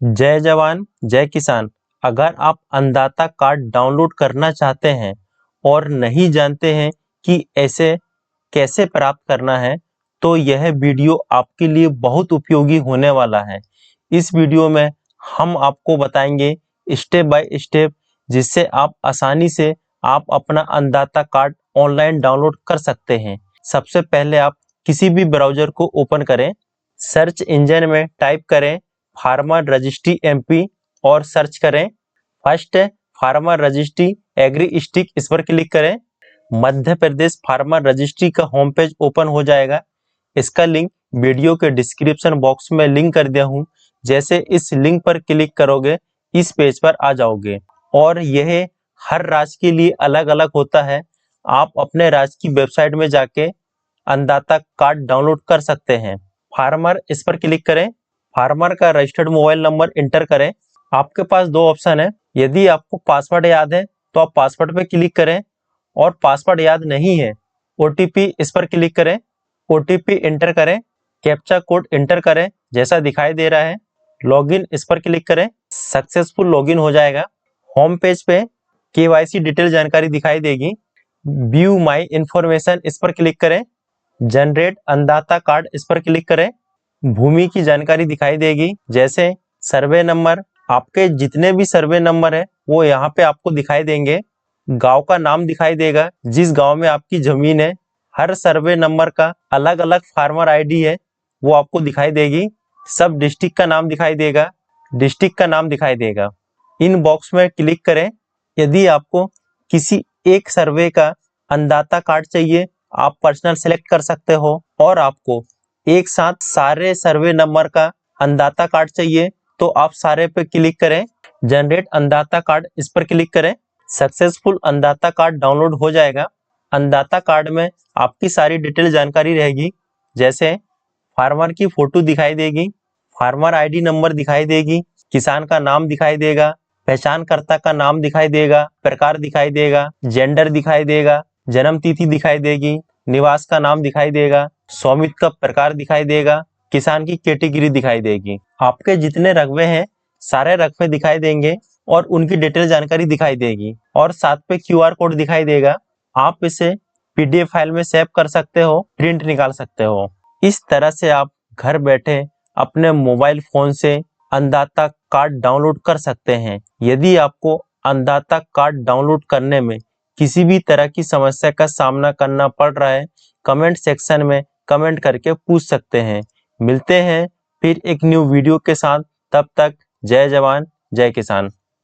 जय जवान जय किसान। अगर आप अन्नदाता कार्ड डाउनलोड करना चाहते हैं और नहीं जानते हैं कि ऐसे कैसे प्राप्त करना है, तो यह वीडियो आपके लिए बहुत उपयोगी होने वाला है। इस वीडियो में हम आपको बताएंगे स्टेप बाय स्टेप, जिससे आप आसानी से आप अपना अन्नदाता कार्ड ऑनलाइन डाउनलोड कर सकते हैं। सबसे पहले आप किसी भी ब्राउज़र को ओपन करें, सर्च इंजन में टाइप करें फार्मर रजिस्ट्री एमपी और सर्च करें। First farmer registry agri stack, इस पर क्लिक करें। मध्य प्रदेश फार्मर रजिस्ट्री का होम पेज ओपन हो जाएगा। इसका लिंक वीडियो के डिस्क्रिप्शन बॉक्स में लिंक कर दिया हूँ। जैसे इस लिंक पर क्लिक करोगे इस पेज पर आ जाओगे और यह हर राज्य के लिए अलग अलग होता है। आप अपने राज्य की वेबसाइट में जाके अन्नदाता कार्ड डाउनलोड कर सकते हैं। फार्मर, इस पर क्लिक करें। फार्मर का रजिस्टर्ड मोबाइल नंबर इंटर करें। आपके पास दो ऑप्शन है। यदि आपको पासवर्ड याद है तो आप पासवर्ड पे क्लिक करें, और पासवर्ड याद नहीं है ओटीपी, इस पर क्लिक करें। ओटीपी इंटर करें, कैप्चा कोड इंटर करें जैसा दिखाई दे रहा है। लॉगिन, इस पर क्लिक करें। सक्सेसफुल लॉगिन हो जाएगा। होम पेज पे केवाईसी डिटेल जानकारी दिखाई देगी। व्यू माई इंफॉर्मेशन, इस पर क्लिक करें। जनरेट अन्नदाता कार्ड, इस पर क्लिक करें। भूमि की जानकारी दिखाई देगी, जैसे सर्वे नंबर। आपके जितने भी सर्वे नंबर है वो यहाँ पे आपको दिखाई देंगे। गांव का नाम दिखाई देगा, जिस गांव में आपकी जमीन है। हर सर्वे नंबर का अलग अलग फार्मर आईडी है, वो आपको दिखाई देगी। सब डिस्ट्रिक्ट का नाम दिखाई देगा, डिस्ट्रिक्ट का नाम दिखाई देगा। इन बॉक्स में क्लिक करें। यदि आपको किसी एक सर्वे का अन्नदाता कार्ड चाहिए, आप पर्सनल सेलेक्ट कर सकते हो। और आपको एक साथ सारे सर्वे नंबर का अन्नदाता कार्ड चाहिए तो आप सारे पे क्लिक करें। जनरेट अन्नदाता कार्ड, इस पर क्लिक करें। सक्सेसफुल अन्नदाता कार्ड डाउनलोड हो जाएगा। अन्नदाता कार्ड में आपकी सारी डिटेल जानकारी रहेगी, जैसे फार्मर की फोटो दिखाई देगी, फार्मर आईडी नंबर दिखाई देगी, किसान का नाम दिखाई देगा, पहचानकर्ता का नाम दिखाई देगा, प्रकार दिखाई देगा, जेंडर दिखाई देगा, जन्म तिथि दिखाई देगी, निवास का नाम दिखाई देगा, स्वामित्व का प्रकार दिखाई देगा, किसान की कैटेगरी दिखाई देगी। आपके जितने रकबे हैं सारे रकबे दिखाई देंगे और उनकी डिटेल जानकारी दिखाई देगी, और साथ पे क्यूआर कोड दिखाई देगा। आप इसे पीडीएफ फाइल में सेव कर सकते हो, प्रिंट निकाल सकते हो। इस तरह से आप घर बैठे अपने मोबाइल फोन से अन्नदाता कार्ड डाउनलोड कर सकते हैं। यदि आपको अन्नदाता कार्ड डाउनलोड करने में किसी भी तरह की समस्या का सामना करना पड़ रहा है, कमेंट सेक्शन में कमेंट करके पूछ सकते हैं। मिलते हैं फिर एक न्यू वीडियो के साथ। तब तक जय जवान जय किसान।